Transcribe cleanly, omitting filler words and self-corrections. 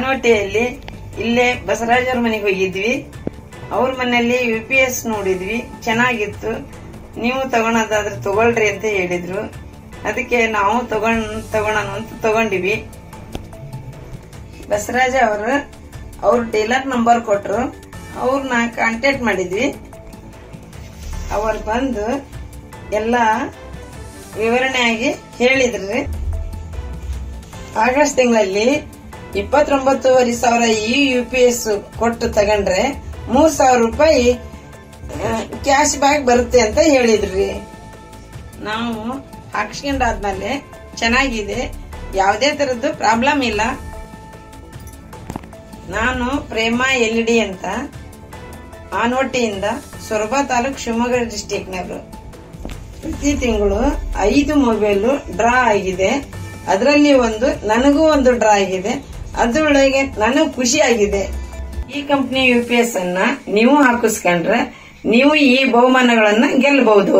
ಆನವಟ್ಟಿಯಲ್ಲಿ ಇಲ್ಲೇ ಬಸವರಾಜವ್ರ ಮನೆಗೆ ಹೋಗಿದ್ವಿ. ಅವ್ರ ಮನೆಯಲ್ಲಿ UPS ನೋಡಿದ್ವಿ, ಚೆನ್ನಾಗಿತ್ತು. ನೀವು ತಗೊಳೋದಾದ್ರೆ ತಗೊಳ್ರಿ ಅಂತ ಹೇಳಿದ್ರು. ಅದಕ್ಕೆ ನಾವು ತಗೋಣ ಅಂತ ತಗೊಂಡಿವಿ. ಬಸವರಾಜ ಅವ್ರ ಡೀಲರ್ ನಂಬರ್ ಕೊಟ್ರು, ಅವ್ರನ್ನ ಕಾಂಟ್ಯಾಕ್ಟ್ ಮಾಡಿದ್ವಿ. ಅವ್ರು ಬಂದು ಎಲ್ಲ ವಿವರಣೆಯಾಗಿ ಹೇಳಿದ್ರಿ. ಆಗಸ್ಟ್ ತಿಂಗಳಲ್ಲಿ 29,500 ಈ UPS ಕೊಟ್ಟು ತಗೊಂಡ್ರೆ 3,000 ರೂಪಾಯಿ ಕ್ಯಾಶ್ ಬ್ಯಾಕ್ ಬರುತ್ತೆ ಅಂತ ಹೇಳಿದ್ರಿ. ನಾವು ಹಾಕ್ಸ್ಕೊಂಡಾದ್ಮೇಲೆ ಚೆನ್ನಾಗಿದೆ, ಯಾವುದೇ ತರದ್ದು ಪ್ರಾಬ್ಲಮ್ ಇಲ್ಲ. ನಾನು ಪ್ರೇಮ LED ಅಂತ ಆನವಟ್ಟಿಯಿಂದ ಸೊರಬ ತಾಲೂಕ್ ಶಿವಮೊಗ್ಗ ಡಿಸ್ಟಿಕ್ನವರು. ಪ್ರತಿ ತಿಂಗಳು 5 ಮೊಬೈಲ್ ಡ್ರಾ ಆಗಿದೆ. ಅದರಲ್ಲಿ ನನಗೂ ಒಂದು ಡ್ರಾ ಆಗಿದೆ. ಅದರೊಳಗೆ ನನಗೂ ಖುಷಿ ಆಗಿದೆ. ಈ ಕಂಪನಿ UPS ಅನ್ನ ನೀವು ಹಾಕಿಸ್ಕೊಂಡ್ರೆ ನೀವು ಈ ಬಹುಮಾನಗಳನ್ನ ಗೆಲ್ಲಬಹುದು.